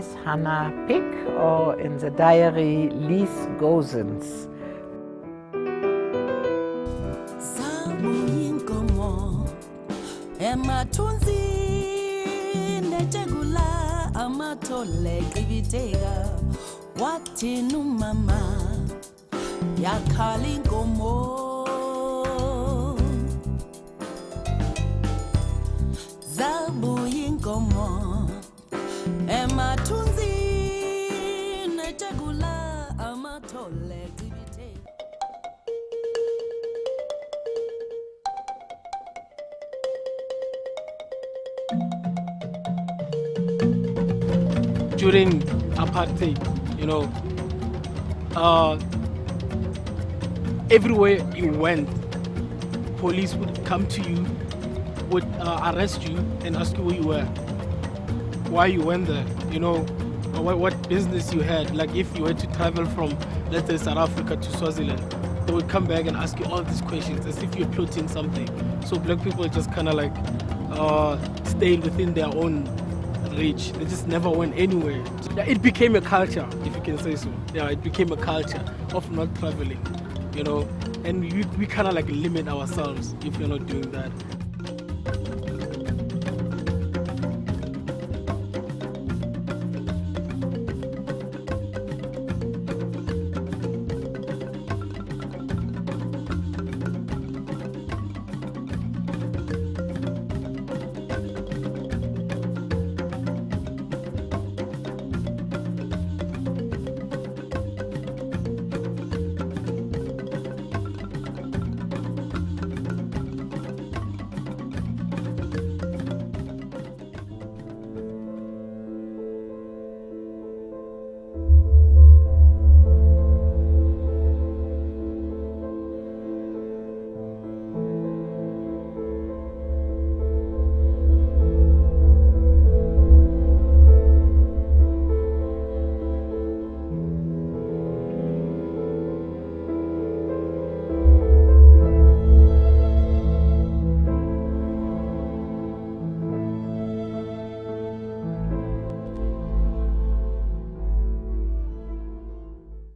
is Hannah Pick, or in the diary, Lies Gozens. During apartheid, everywhere you went, police would come to you, would arrest you and ask you where you were, why you went there, or what business you had. Like if you had to travel from, let's say, South Africa to Swaziland, they would come back and ask you all these questions as if you're plotting something. So black people just kind of like stayed within their own reach. They just never went anywhere. It became a culture, if you can say so. Yeah, it became a culture of not traveling, and we kind of like limit ourselves if you're not doing that.